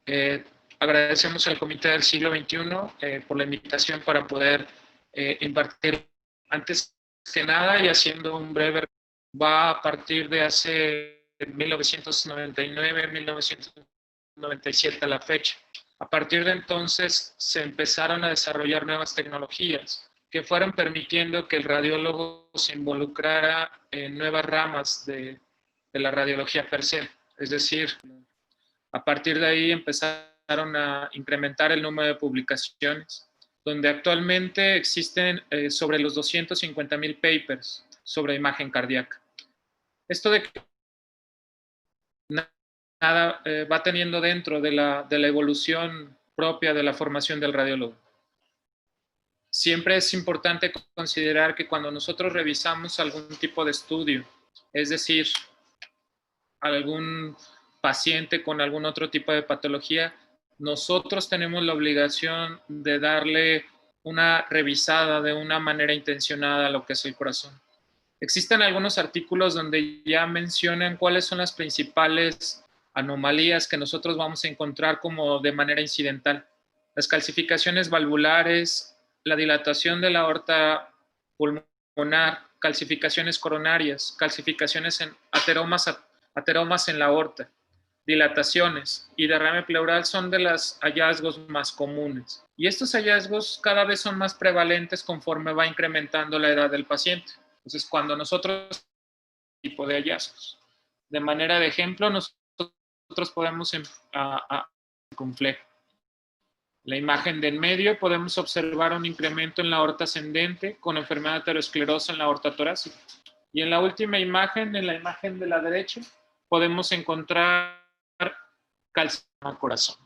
Eh, Agradecemos al Comité del Siglo XXI por la invitación para poder impartir. Antes que nada, y haciendo un breve, va a partir de hace 1999, 1997 a la fecha. A partir de entonces se empezaron a desarrollar nuevas tecnologías que fueron permitiendo que el radiólogo se involucrara en nuevas ramas de la radiología per se. Es decir, a partir de ahí empezaron a incrementar el número de publicaciones, donde actualmente existen sobre los 250,000 papers sobre imagen cardíaca. Esto de que nada va teniendo dentro de la evolución propia de la formación del radiólogo. Siempre es importante considerar que cuando nosotros revisamos algún tipo de estudio, es decir, algún paciente con algún otro tipo de patología, nosotros tenemos la obligación de darle una revisada de una manera intencionada a lo que es el corazón. Existen algunos artículos donde ya mencionan cuáles son las principales anomalías que nosotros vamos a encontrar como de manera incidental. Las calcificaciones valvulares, la dilatación de la aorta pulmonar, calcificaciones coronarias, calcificaciones en ateromas en la aorta, dilataciones y derrame pleural son de los hallazgos más comunes. Y estos hallazgos cada vez son más prevalentes conforme va incrementando la edad del paciente. Entonces, cuando nosotros tipo de hallazgos. De manera de ejemplo, nosotros podemos complejo. La imagen del medio podemos observar un incremento en la aorta ascendente con enfermedad aterosclerosa en la aorta torácica. Y en la última imagen, en la imagen de la derecha, podemos encontrar cálculo al corazón.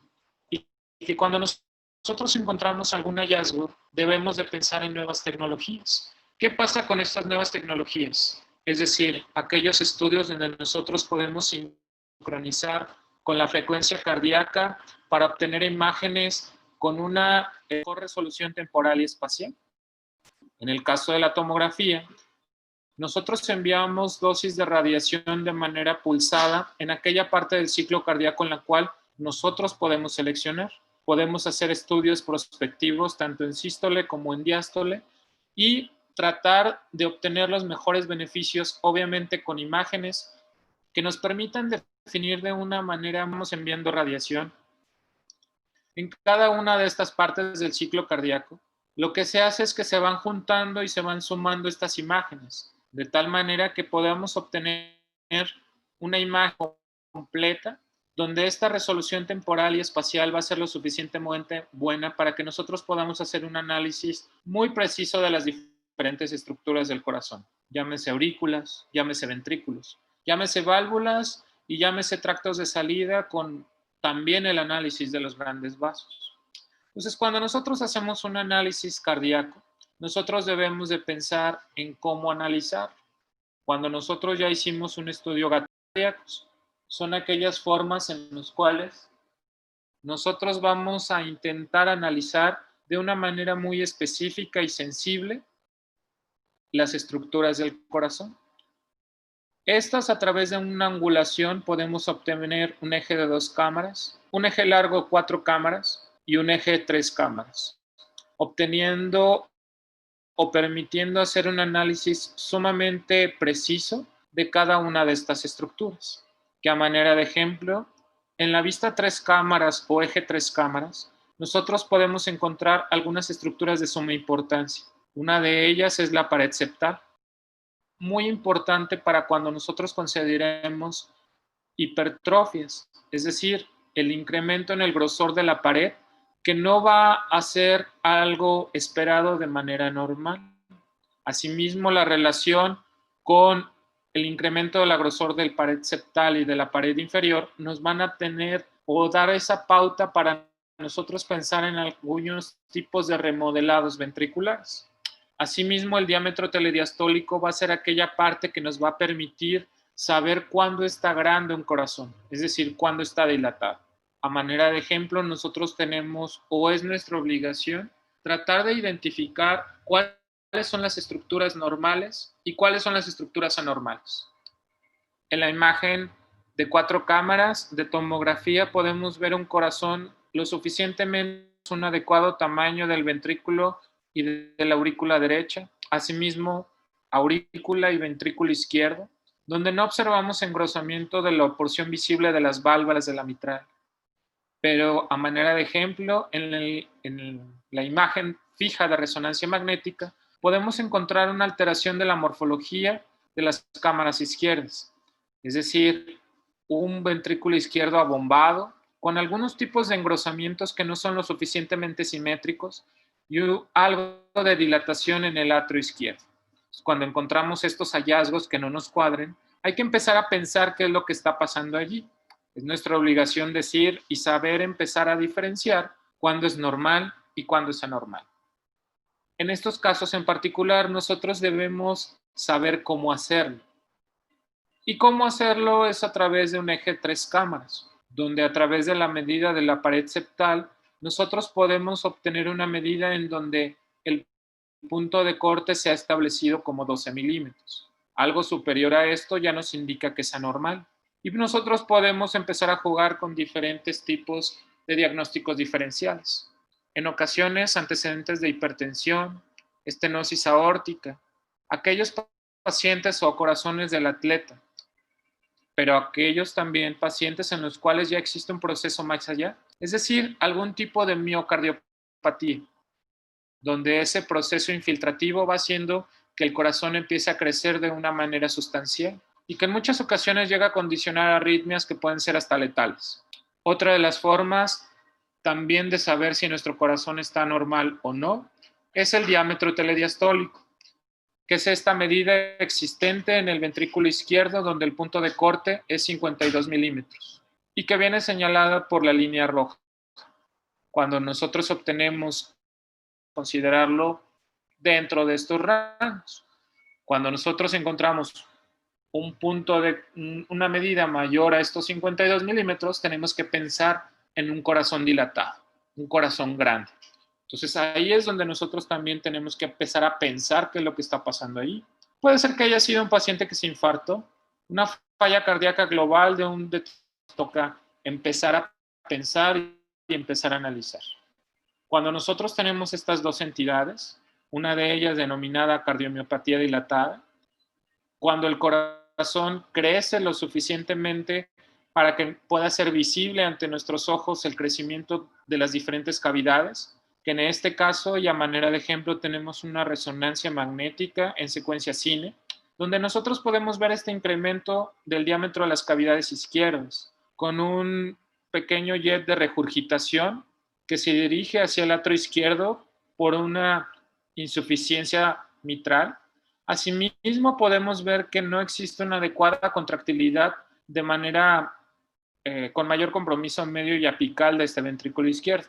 Y que cuando nosotros encontramos algún hallazgo, debemos de pensar en nuevas tecnologías. ¿Qué pasa con estas nuevas tecnologías? Es decir, aquellos estudios donde nosotros podemos sincronizar con la frecuencia cardíaca para obtener imágenes con una mejor resolución temporal y espacial. En el caso de la tomografía, nosotros enviamos dosis de radiación de manera pulsada en aquella parte del ciclo cardíaco en la cual nosotros podemos seleccionar. Podemos hacer estudios prospectivos tanto en sístole como en diástole y tratar de obtener los mejores beneficios, obviamente con imágenes que nos permitan definir de una manera, vamos enviando radiación en cada una de estas partes del ciclo cardíaco. Lo que se hace es que se van juntando y se van sumando estas imágenes, de tal manera que podamos obtener una imagen completa donde esta resolución temporal y espacial va a ser lo suficientemente buena para que nosotros podamos hacer un análisis muy preciso de las diferentes estructuras del corazón. Llámese aurículas, llámese ventrículos, llámese válvulas y llámese tractos de salida con también el análisis de los grandes vasos. Entonces, cuando nosotros hacemos un análisis cardíaco, nosotros debemos de pensar en cómo analizar. Cuando nosotros ya hicimos un estudio cardíaco, son aquellas formas en las cuales nosotros vamos a intentar analizar de una manera muy específica y sensible las estructuras del corazón. Estas, a través de una angulación, podemos obtener un eje de 2 cámaras, un eje largo 4 cámaras y un eje de 3 cámaras, obteniendo o permitiendo hacer un análisis sumamente preciso de cada una de estas estructuras. Que a manera de ejemplo, en la vista 3 cámaras o eje 3 cámaras, nosotros podemos encontrar algunas estructuras de suma importancia. Una de ellas es la pared septal, muy importante para cuando nosotros consideremos hipertrofias, es decir, el incremento en el grosor de la pared que no va a ser algo esperado de manera normal. Asimismo, la relación con el incremento de la grosor del pared septal y de la pared inferior nos van a tener o dar esa pauta para nosotros pensar en algunos tipos de remodelados ventriculares. Asimismo, el diámetro telediastólico va a ser aquella parte que nos va a permitir saber cuándo está grande un corazón, es decir, cuándo está dilatado. A manera de ejemplo, nosotros tenemos, o es nuestra obligación, tratar de identificar cuáles son las estructuras normales y cuáles son las estructuras anormales. En la imagen de 4 cámaras de tomografía podemos ver un corazón lo suficientemente un adecuado tamaño del ventrículo y de la aurícula derecha, asimismo aurícula y ventrículo izquierdo, donde no observamos engrosamiento de la porción visible de las válvulas de la mitral. Pero a manera de ejemplo, en la imagen fija de resonancia magnética, podemos encontrar una alteración de la morfología de las cámaras izquierdas, es decir, un ventrículo izquierdo abombado, con algunos tipos de engrosamientos que no son lo suficientemente simétricos y algo de dilatación en el atrio izquierdo. Cuando encontramos estos hallazgos que no nos cuadren, hay que empezar a pensar qué es lo que está pasando allí. Es nuestra obligación decir y saber empezar a diferenciar cuándo es normal y cuándo es anormal. En estos casos en particular, nosotros debemos saber cómo hacerlo. Y cómo hacerlo es a través de un eje de 3 cámaras, donde a través de la medida de la pared septal, nosotros podemos obtener una medida en donde el punto de corte se ha establecido como 12 milímetros. Algo superior a esto ya nos indica que es anormal. Y nosotros podemos empezar a jugar con diferentes tipos de diagnósticos diferenciales. En ocasiones, antecedentes de hipertensión, estenosis aórtica, aquellos pacientes o corazones del atleta, pero aquellos también pacientes en los cuales ya existe un proceso más allá, es decir, algún tipo de miocardiopatía, donde ese proceso infiltrativo va haciendo que el corazón empiece a crecer de una manera sustancial y que en muchas ocasiones llega a condicionar arritmias que pueden ser hasta letales. Otra de las formas también de saber si nuestro corazón está normal o no es el diámetro telediastólico, que es esta medida existente en el ventrículo izquierdo donde el punto de corte es 52 milímetros y que viene señalada por la línea roja. Cuando nosotros obtenemos considerarlo dentro de estos rangos, cuando nosotros encontramos un punto de una medida mayor a estos 52 milímetros, tenemos que pensar en un corazón dilatado, un corazón grande. Entonces ahí es donde nosotros también tenemos que empezar a pensar qué es lo que está pasando ahí. Puede ser que haya sido un paciente que se infartó, una falla cardíaca global de un toca empezar a pensar y empezar a analizar. Cuando nosotros tenemos estas dos entidades, una de ellas denominada cardiomiopatía dilatada, cuando el corazón crece lo suficientemente para que pueda ser visible ante nuestros ojos el crecimiento de las diferentes cavidades, que en este caso y a manera de ejemplo tenemos una resonancia magnética en secuencia cine, donde nosotros podemos ver este incremento del diámetro de las cavidades izquierdas, con un pequeño jet de regurgitación que se dirige hacia el atrio izquierdo por una insuficiencia mitral. Asimismo, podemos ver que no existe una adecuada contractilidad de manera con mayor compromiso medio y apical de este ventrículo izquierdo.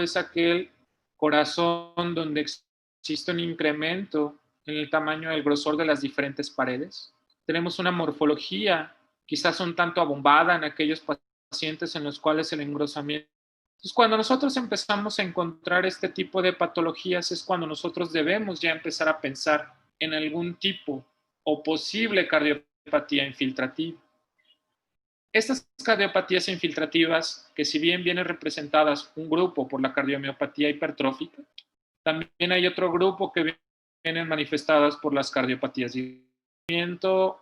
Es aquel corazón donde existe un incremento en el tamaño del grosor de las diferentes paredes. Tenemos una morfología quizás un tanto abombada en aquellos pacientes en los cuales el engrosamiento. Entonces, cuando nosotros empezamos a encontrar este tipo de patologías es cuando nosotros debemos ya empezar a pensar en algún tipo o posible cardiopatía infiltrativa. Estas cardiopatías infiltrativas, que si bien vienen representadas un grupo por la cardiomiopatía hipertrófica, también hay otro grupo que vienen manifestadas por las cardiopatías de movimiento.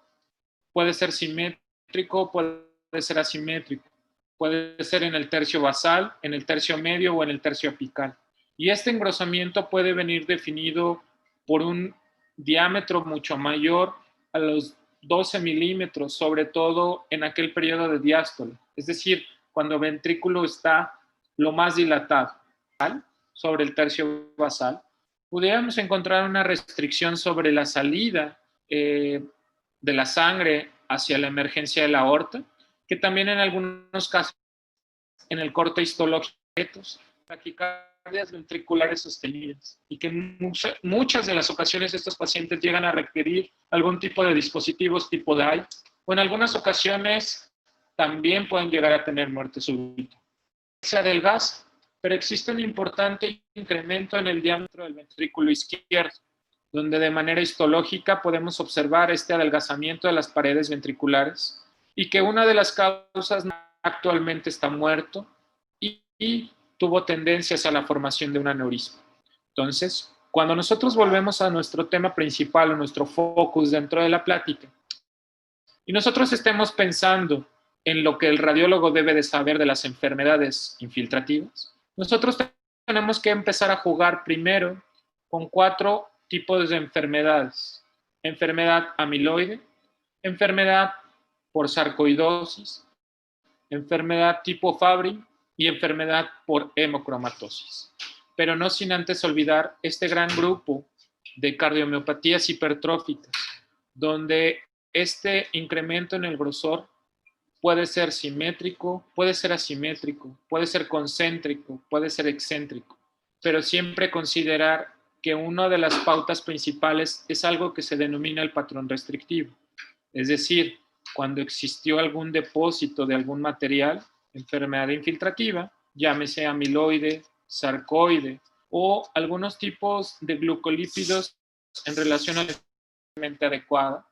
Puede ser simétrico, puede ser asimétrico, puede ser en el tercio basal, en el tercio medio o en el tercio apical. Y este engrosamiento puede venir definido por un diámetro mucho mayor a los 12 milímetros, sobre todo en aquel periodo de diástole, es decir, cuando el ventrículo está lo más dilatado, sobre el tercio basal, pudiéramos encontrar una restricción sobre la salida de la sangre hacia la emergencia de la aorta, que también en algunos casos en el corte histológico, taquicardias ventriculares sostenidas, y que en muchas de las ocasiones estos pacientes llegan a requerir algún tipo de dispositivos tipo DAI, o en algunas ocasiones también pueden llegar a tener muerte súbita. Se adelgaza, pero existe un importante incremento en el diámetro del ventrículo izquierdo, donde de manera histológica podemos observar este adelgazamiento de las paredes ventriculares y que una de las causas actualmente está muerto y tuvo tendencias a la formación de un aneurisma. Entonces, cuando nosotros volvemos a nuestro tema principal o nuestro focus dentro de la plática, y nosotros estemos pensando en lo que el radiólogo debe de saber de las enfermedades infiltrativas, nosotros tenemos que empezar a jugar primero con 4 tipos de enfermedades. Enfermedad amiloide, enfermedad por sarcoidosis, enfermedad tipo Fabry y enfermedad por hemocromatosis. Pero no sin antes olvidar este gran grupo de cardiomiopatías hipertróficas, donde este incremento en el grosor puede ser simétrico, puede ser asimétrico, puede ser concéntrico, puede ser excéntrico, pero siempre considerar que una de las pautas principales es algo que se denomina el patrón restrictivo. Es decir, cuando existió algún depósito de algún material, enfermedad infiltrativa, llámese amiloide, sarcoide o algunos tipos de glucolípidos en relación a la mente adecuada,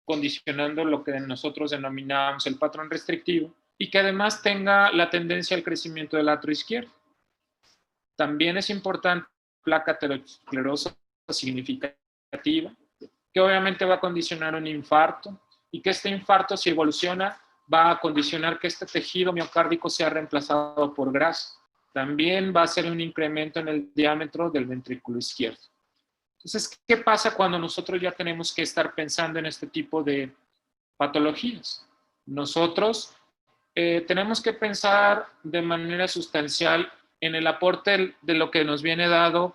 condicionando lo que nosotros denominamos el patrón restrictivo y que además tenga la tendencia al crecimiento del atrio izquierdo. También es importante placa aterosclerosa significativa, que obviamente va a condicionar un infarto y que este infarto, si evoluciona, va a condicionar que este tejido miocárdico sea reemplazado por grasa. También va a ser un incremento en el diámetro del ventrículo izquierdo. Entonces, ¿qué pasa cuando nosotros ya tenemos que estar pensando en este tipo de patologías? Nosotros tenemos que pensar de manera sustancial en el aporte de lo que nos viene dado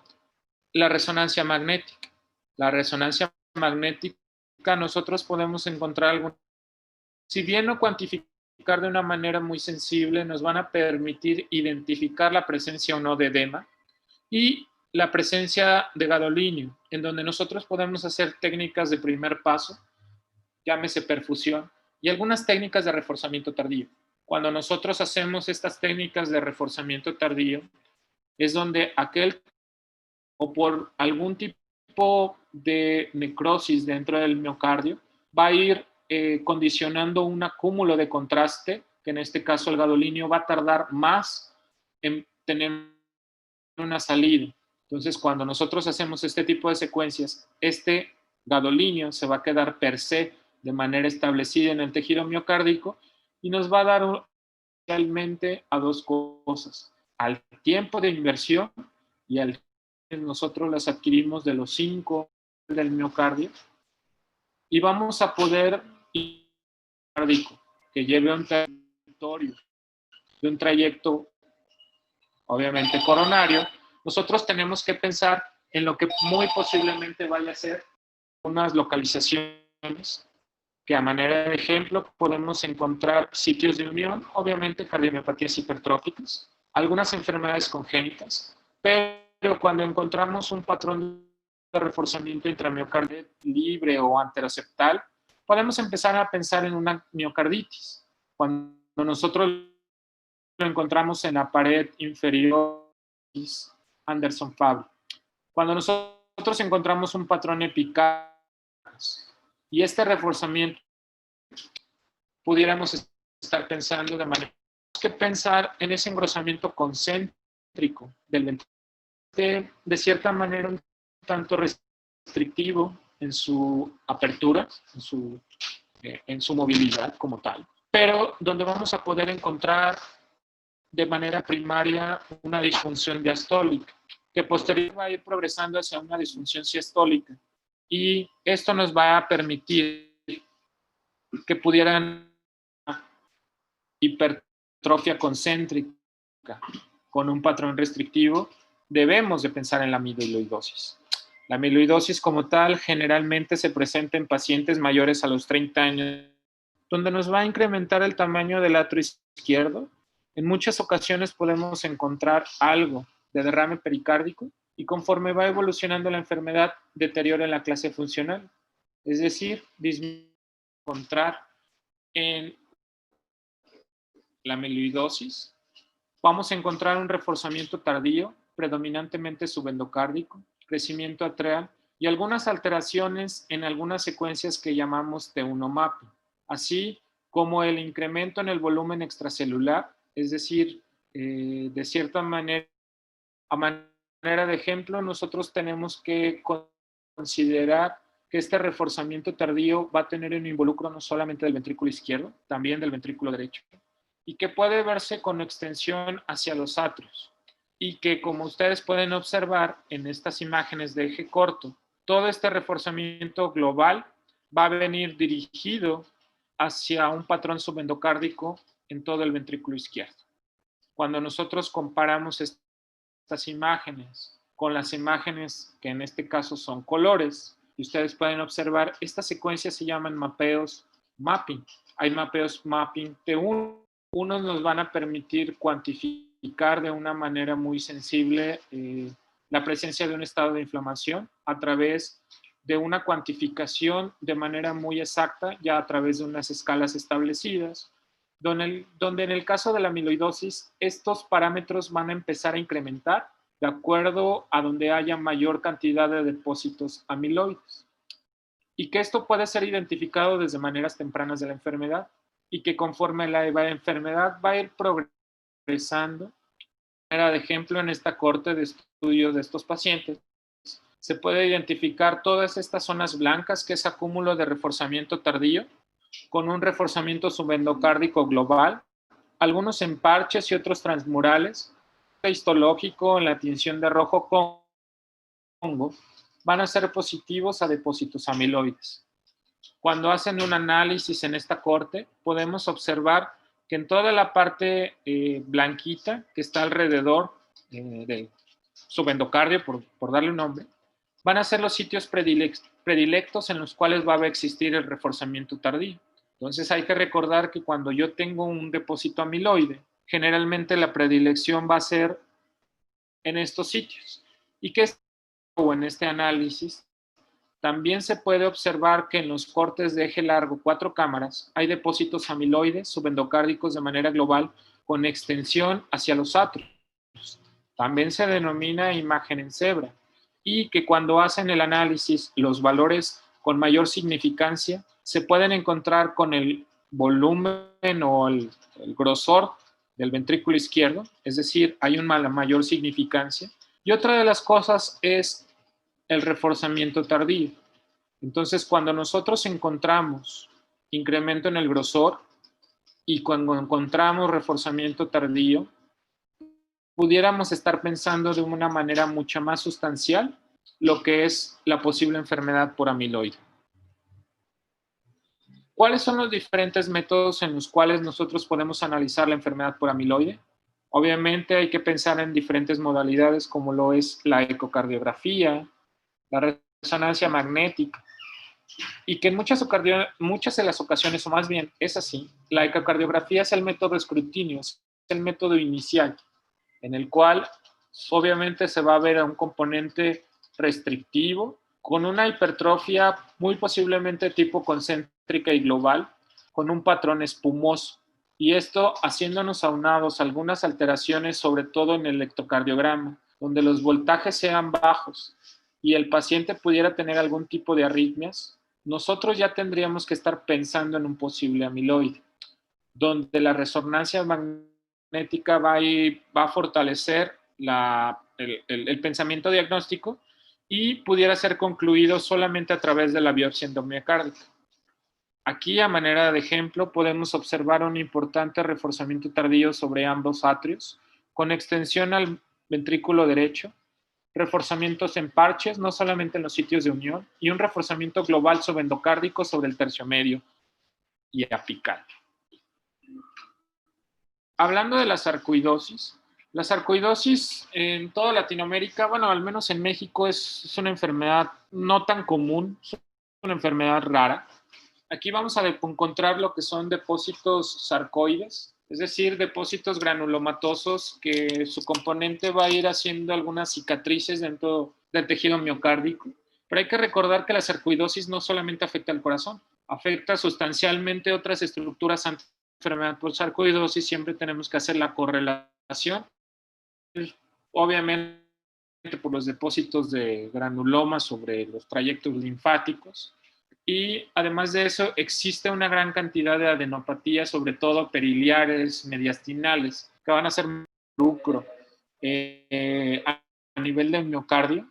la resonancia magnética. La resonancia magnética, nosotros podemos encontrar algo, si bien no cuantificar de una manera muy sensible, nos van a permitir identificar la presencia o no de edema y la presencia de gadolinio, en donde nosotros podemos hacer técnicas de primer paso, llámese perfusión, y algunas técnicas de reforzamiento tardío. Cuando nosotros hacemos estas técnicas de reforzamiento tardío, es donde aquel o por algún tipo de necrosis dentro del miocardio va a ir condicionando un acúmulo de contraste, que en este caso el gadolinio va a tardar más en tener una salida. Entonces, cuando nosotros hacemos este tipo de secuencias, este gadolinio se va a quedar per se de manera establecida en el tejido miocárdico y nos va a dar realmente a 2 cosas: al tiempo de inversión y al nosotros las adquirimos de los 5 del miocardio y vamos a poder que lleve un territorio de un trayecto obviamente coronario. Nosotros tenemos que pensar en lo que muy posiblemente vaya a ser unas localizaciones que a manera de ejemplo podemos encontrar sitios de unión, obviamente cardiomiopatías hipertróficas, algunas enfermedades congénitas, pero cuando encontramos un patrón de reforzamiento intramiocardial libre o anteroseptal, podemos empezar a pensar en una miocarditis. Cuando nosotros lo encontramos en la pared inferior, Anderson-Fabry. Cuando nosotros encontramos un patrón epical y este reforzamiento, pudiéramos estar pensando de manera que pensar en ese engrosamiento concéntrico del ventrículo, de cierta manera un tanto restrictivo en su apertura, en su movilidad como tal, pero donde vamos a poder encontrar de manera primaria una disfunción diastólica, que posteriormente va a ir progresando hacia una disfunción sistólica. Y esto nos va a permitir que pudieran hipertrofia concéntrica con un patrón restrictivo. Debemos de pensar en la amiloidosis. La amiloidosis como tal generalmente se presenta en pacientes mayores a los 30 años, donde nos va a incrementar el tamaño del atrio izquierdo. En muchas ocasiones podemos encontrar algo de derrame pericárdico y conforme va evolucionando la enfermedad deteriora en la clase funcional. Es decir, encontrar en la amiloidosis vamos a encontrar un reforzamiento tardío, predominantemente subendocárdico, crecimiento atrial y algunas alteraciones en algunas secuencias que llamamos T1 mapping, así como el incremento en el volumen extracelular, es decir, de cierta manera, a manera de ejemplo, nosotros tenemos que considerar que este reforzamiento tardío va a tener un involucro no solamente del ventrículo izquierdo, también del ventrículo derecho, y que puede verse con extensión hacia los atrios, y que, como ustedes pueden observar en estas imágenes de eje corto, todo este reforzamiento global va a venir dirigido hacia un patrón subendocárdico en todo el ventrículo izquierdo. Cuando nosotros comparamos estas imágenes con las imágenes que en este caso son colores, y ustedes pueden observar, estas secuencias se llaman mapeos mapping. Hay mapeos mapping de unos nos van a permitir cuantificar de una manera muy sensible la presencia de un estado de inflamación a través de una cuantificación de manera muy exacta, ya a través de unas escalas establecidas, donde en el caso de la amiloidosis, estos parámetros van a empezar a incrementar de acuerdo a donde haya mayor cantidad de depósitos amiloides. Y que esto puede ser identificado desde maneras tempranas de la enfermedad y que conforme la enfermedad va a ir progresando, de ejemplo, en esta corte de estudios de estos pacientes, se puede identificar todas estas zonas blancas, que es acúmulo de reforzamiento tardío, con un reforzamiento subendocárdico global, algunos en parches y otros transmurales, histológico en la tinción de rojo Congo, van a ser positivos a depósitos amiloides. Cuando hacen un análisis en esta corte, podemos observar que en toda la parte blanquita que está alrededor del subendocardio, por darle un nombre, van a ser los sitios predilectos en los cuales va a existir el reforzamiento tardío. Entonces hay que recordar que cuando yo tengo un depósito amiloide, generalmente la predilección va a ser en estos sitios. Y que en este análisis también se puede observar que en los cortes de eje largo 4 cámaras hay depósitos amiloides subendocárdicos de manera global con extensión hacia los atrios. También se denomina imagen en cebra, y que cuando hacen el análisis los valores con mayor significancia se pueden encontrar con el volumen o el grosor del ventrículo izquierdo, es decir, hay una mayor significancia. Y otra de las cosas es el reforzamiento tardío. Entonces, cuando nosotros encontramos incremento en el grosor y cuando encontramos reforzamiento tardío, pudiéramos estar pensando de una manera mucho más sustancial lo que es la posible enfermedad por amiloide. ¿Cuáles son los diferentes métodos en los cuales nosotros podemos analizar la enfermedad por amiloide? Obviamente hay que pensar en diferentes modalidades como lo es la ecocardiografía, la resonancia magnética, y que en muchas de las ocasiones, o más bien es así, la ecocardiografía es el método de escrutinio, es el método inicial, en el cual obviamente se va a ver a un componente restrictivo, con una hipertrofia muy posiblemente tipo concéntrica y global, con un patrón espumoso. Y esto haciéndonos aunados algunas alteraciones, sobre todo en el electrocardiograma, donde los voltajes sean bajos y el paciente pudiera tener algún tipo de arritmias, nosotros ya tendríamos que estar pensando en un posible amiloide, donde la resonancia magnética va a fortalecer el pensamiento diagnóstico y pudiera ser concluido solamente a través de la biopsia endomiocárdica. Aquí, a manera de ejemplo, podemos observar un importante reforzamiento tardío sobre ambos atrios, con extensión al ventrículo derecho, reforzamientos en parches, no solamente en los sitios de unión, y un reforzamiento global subendocárdico sobre el tercio medio y apical. Hablando de la sarcoidosis en toda Latinoamérica, bueno, al menos en México es una enfermedad no tan común, es una enfermedad rara. Aquí vamos a encontrar lo que son depósitos sarcoides, es decir, depósitos granulomatosos que su componente va a ir haciendo algunas cicatrices dentro del tejido miocárdico. Pero hay que recordar que la sarcoidosis no solamente afecta al corazón, afecta sustancialmente otras estructuras ante enfermedad por sarcoidosis. Siempre tenemos que hacer la correlación, obviamente por los depósitos de granuloma sobre los trayectos linfáticos, Y además de eso, existe una gran cantidad de adenopatías, sobre todo periliares, mediastinales, que van a ser lucro a nivel del miocardio.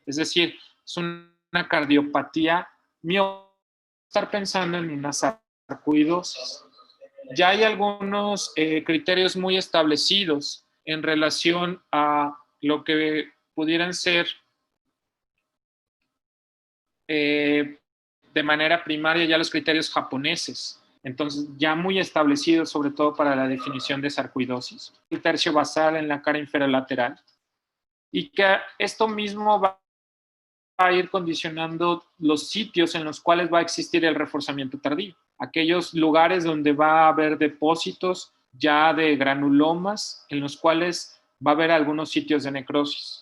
Es decir, es una cardiopatía estar pensando en una sarcoidosis. Ya hay algunos criterios muy establecidos en relación a lo que pudieran ser de manera primaria ya los criterios japoneses, entonces ya muy establecidos sobre todo para la definición de sarcoidosis, el tercio basal en la cara inferolateral, y que esto mismo va a ir condicionando los sitios en los cuales va a existir el reforzamiento tardío, aquellos lugares donde va a haber depósitos ya de granulomas en los cuales va a haber algunos sitios de necrosis.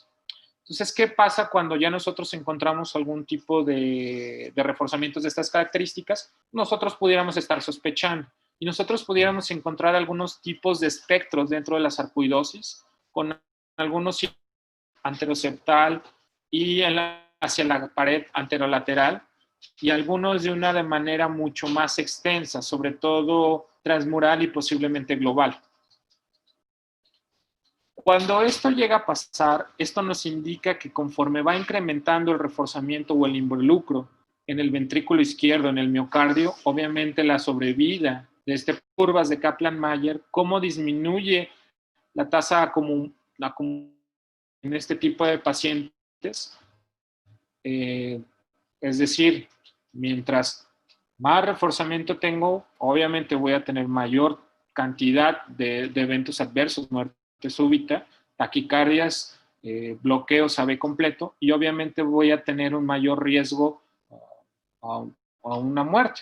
Entonces, ¿qué pasa cuando ya nosotros encontramos algún tipo de reforzamientos de estas características? Nosotros pudiéramos estar sospechando y nosotros pudiéramos encontrar algunos tipos de espectros dentro de la sarcoidosis con algunos anteroseptal y hacia la pared anterolateral y algunos de manera mucho más extensa, sobre todo transmural y posiblemente global. Cuando esto llega a pasar, esto nos indica que conforme va incrementando el reforzamiento o el involucro en el ventrículo izquierdo, en el miocardio, obviamente la sobrevida de estas curvas de Kaplan-Meier, cómo disminuye la tasa común en este tipo de pacientes. Es decir, mientras más reforzamiento tengo, obviamente voy a tener mayor cantidad de eventos adversos, muerte súbita, taquicardias, bloqueos AB completo, y obviamente voy a tener un mayor riesgo a una muerte.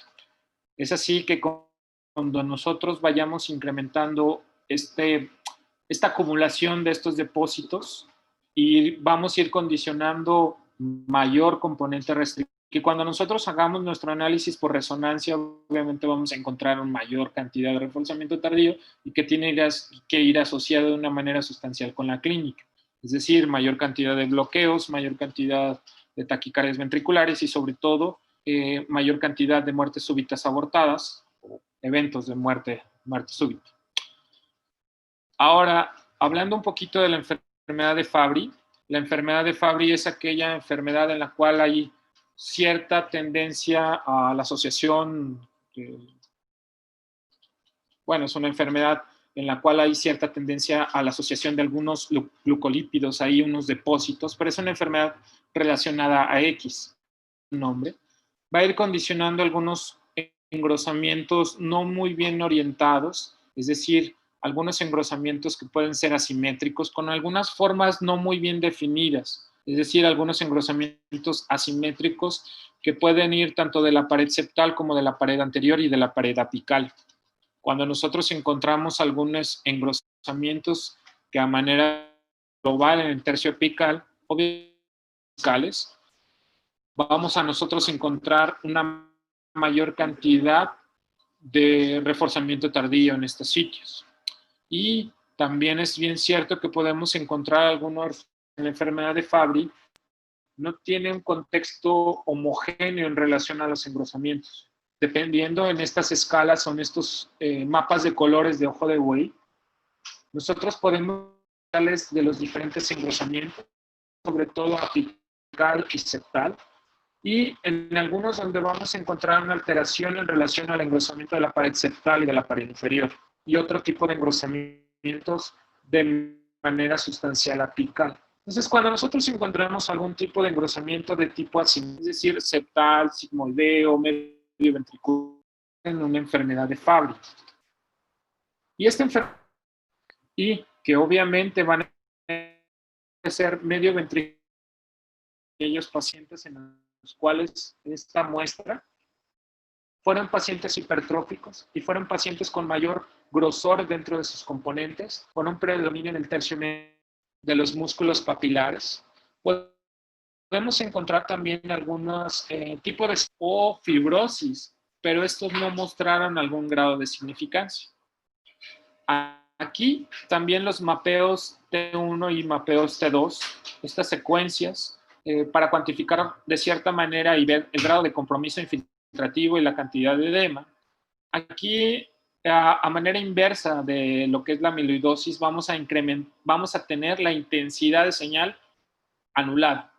Es así que cuando nosotros vayamos incrementando esta acumulación de estos depósitos y vamos a ir condicionando mayor componente restrictivo, que cuando nosotros hagamos nuestro análisis por resonancia, obviamente vamos a encontrar una mayor cantidad de reforzamiento tardío y que tiene que ir asociado de una manera sustancial con la clínica. Es decir, mayor cantidad de bloqueos, mayor cantidad de taquicardias ventriculares y sobre todo mayor cantidad de muertes súbitas abortadas o eventos de muerte súbita. Ahora, hablando un poquito de la enfermedad de Fabry, la enfermedad de Fabry es aquella enfermedad en la cual hay cierta tendencia a la asociación, bueno, es una enfermedad en la cual hay cierta tendencia a la asociación de algunos glucolípidos, hay unos depósitos, pero es una enfermedad relacionada a X, nombre. Va a ir condicionando algunos engrosamientos no muy bien orientados, es decir, algunos engrosamientos que pueden ser asimétricos, con algunas formas no muy bien definidas. Es decir, algunos engrosamientos asimétricos que pueden ir tanto de la pared septal como de la pared anterior y de la pared apical. Cuando nosotros encontramos algunos engrosamientos que a manera global en el tercio apical, obviamente, vamos a nosotros encontrar una mayor cantidad de reforzamiento tardío en estos sitios. Y también es bien cierto que podemos encontrar algunos en la enfermedad de Fabry no tiene un contexto homogéneo en relación a los engrosamientos. Dependiendo en estas escalas, son estos mapas de colores de ojo de buey, nosotros podemos verles de los diferentes engrosamientos, sobre todo apical y septal, y en algunos donde vamos a encontrar una alteración en relación al engrosamiento de la pared septal y de la pared inferior, y otro tipo de engrosamientos de manera sustancial apical. Entonces, cuando nosotros encontramos algún tipo de engrosamiento de tipo así, es decir, septal, sigmoideo, medio ventricular, en una enfermedad de Fabry. Y esta enfermedad, y que obviamente van a ser medio ventricular, aquellos pacientes en los cuales esta muestra fueron pacientes hipertróficos y fueron pacientes con mayor grosor dentro de sus componentes, con un predominio en el tercio medio de los músculos papilares. Podemos encontrar también algunos tipos de o fibrosis, pero estos no mostraron algún grado de significancia. Aquí también los mapeos T1 y mapeos T2, estas secuencias para cuantificar de cierta manera y ver el grado de compromiso infiltrativo y la cantidad de edema. Aquí, a manera inversa de lo que es la amiloidosis, vamos a tener la intensidad de señal anulada,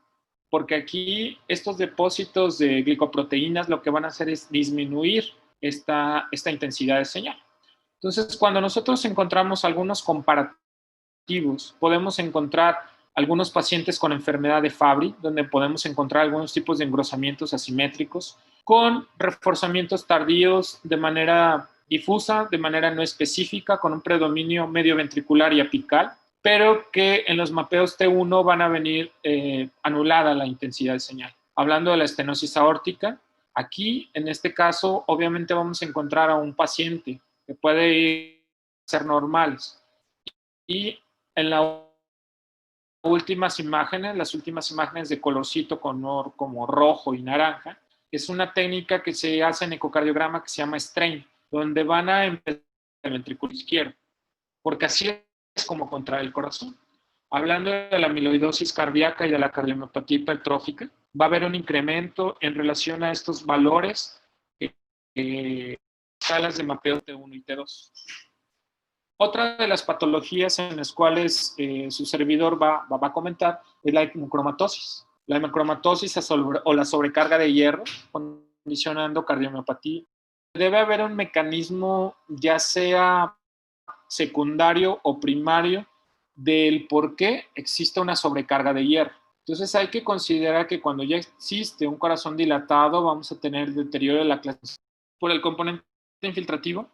porque aquí estos depósitos de glicoproteínas lo que van a hacer es disminuir esta intensidad de señal. Entonces, cuando nosotros encontramos algunos comparativos, podemos encontrar algunos pacientes con enfermedad de Fabry, donde podemos encontrar algunos tipos de engrosamientos asimétricos, con reforzamientos tardíos de manera difusa, de manera no específica, con un predominio medio ventricular y apical, pero que en los mapeos T1 van a venir anulada la intensidad de señal. Hablando de la estenosis aórtica, aquí, en este caso, obviamente vamos a encontrar a un paciente que puede ser normales. Y en las últimas imágenes de colorcito color como rojo y naranja, es una técnica que se hace en ecocardiograma que se llama strain, donde van a empezar el ventrículo izquierdo, porque así es como contrae el corazón. Hablando de la amiloidosis cardíaca y de la cardiomiopatía hipertrófica, va a haber un incremento en relación a estos valores salas de mapeo T1 y T2. Otra de las patologías en las cuales su servidor va a comentar es la hemocromatosis. La hemocromatosis o la sobrecarga de hierro, condicionando cardiomiopatía. Debe haber un mecanismo, ya sea secundario o primario, del por qué existe una sobrecarga de hierro. Entonces hay que considerar que cuando ya existe un corazón dilatado, vamos a tener deterioro de la clase por el componente infiltrativo,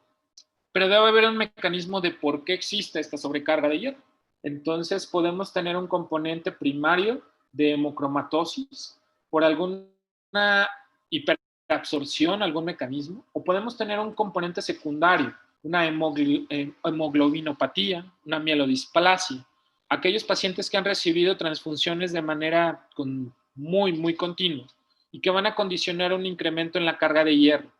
pero debe haber un mecanismo de por qué existe esta sobrecarga de hierro. Entonces podemos tener un componente primario de hemocromatosis por alguna hiperabsorción, algún mecanismo, o podemos tener un componente secundario, una hemoglobinopatía, una mielodisplasia. Aquellos pacientes que han recibido transfusiones de manera muy continua y que van a condicionar un incremento en la carga de hierro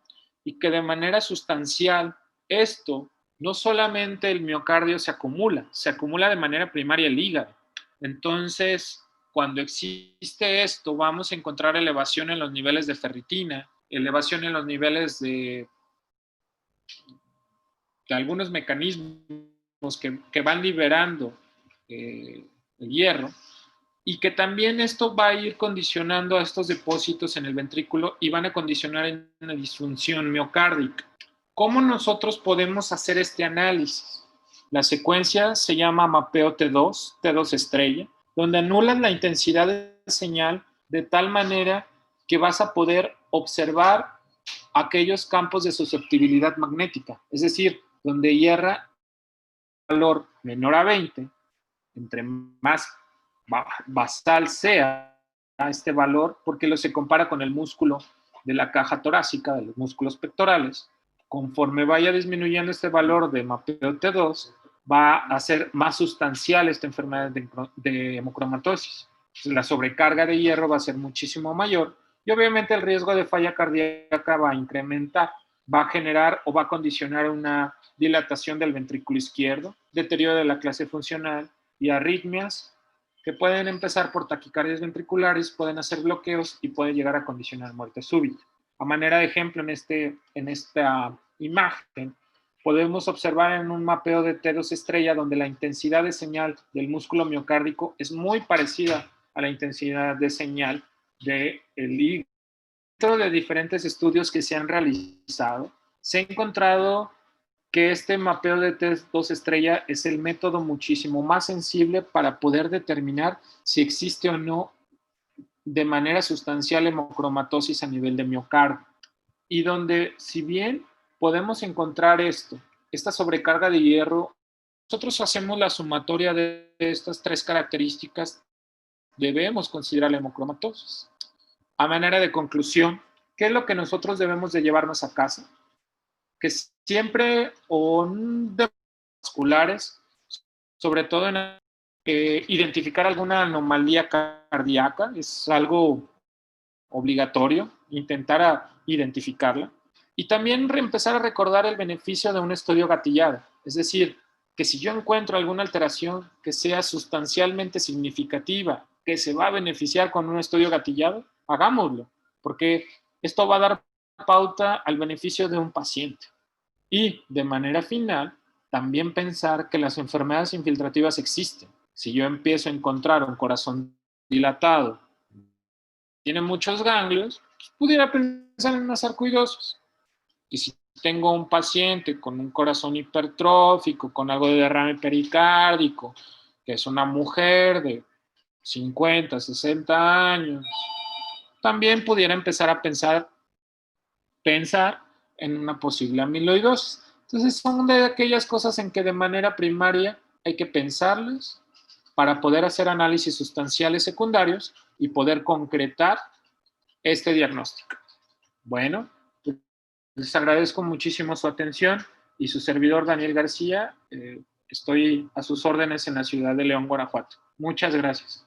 y que de manera sustancial esto, no solamente el miocardio se acumula de manera primaria el hígado. Entonces, cuando existe esto, vamos a encontrar elevación en los niveles de ferritina, elevación en los niveles de algunos mecanismos que van liberando el hierro, y que también esto va a ir condicionando a estos depósitos en el ventrículo y van a condicionar una disfunción miocárdica. ¿Cómo nosotros podemos hacer este análisis? La secuencia se llama mapeo T2, T2 estrella, donde anulan la intensidad de señal de tal manera que vas a poder observar aquellos campos de susceptibilidad magnética, es decir, donde hierra valor menor a 20, entre más basal sea este valor, porque lo se compara con el músculo de la caja torácica, de los músculos pectorales. Conforme vaya disminuyendo este valor de mapeo T2, va a ser más sustancial esta enfermedad de hemocromatosis. Entonces, la sobrecarga de hierro va a ser muchísimo mayor y obviamente el riesgo de falla cardíaca va a incrementar, va a generar o va a condicionar una dilatación del ventrículo izquierdo, deterioro de la clase funcional y arritmias que pueden empezar por taquicardias ventriculares, pueden hacer bloqueos y pueden llegar a condicionar muerte súbita. A manera de ejemplo, en esta imagen, podemos observar en un mapeo de T2 estrella donde la intensidad de señal del músculo miocárdico es muy parecida a la intensidad de señal del hígado. Dentro de diferentes estudios que se han realizado, se ha encontrado que este mapeo de T2 estrella es el método muchísimo más sensible para poder determinar si existe o no de manera sustancial hemocromatosis a nivel de miocardio. Y donde, si bien podemos encontrar esta sobrecarga de hierro, nosotros hacemos la sumatoria de estas tres características, debemos considerar la hemocromatosis. A manera de conclusión, ¿qué es lo que nosotros debemos de llevarnos a casa? Que siempre de vasculares, sobre todo en identificar alguna anomalía cardíaca, es algo obligatorio, intentar identificarla. Y también empezar a recordar el beneficio de un estudio gatillado. Es decir, que si yo encuentro alguna alteración que sea sustancialmente significativa que se va a beneficiar con un estudio gatillado, hagámoslo, porque esto va a dar pauta al beneficio de un paciente. Y de manera final, también pensar que las enfermedades infiltrativas existen. Si yo empiezo a encontrar un corazón dilatado, tiene muchos ganglios, pues pudiera pensar en una sarcoidosis. Y si tengo un paciente con un corazón hipertrófico, con algo de derrame pericárdico, que es una mujer de 50, 60 años, también pudiera empezar a pensar en una posible amiloidosis. Entonces son de aquellas cosas en que de manera primaria hay que pensarles para poder hacer análisis sustanciales secundarios y poder concretar este diagnóstico. Bueno, les agradezco muchísimo su atención y su servidor Daniel García. Estoy a sus órdenes en la ciudad de León, Guanajuato. Muchas gracias.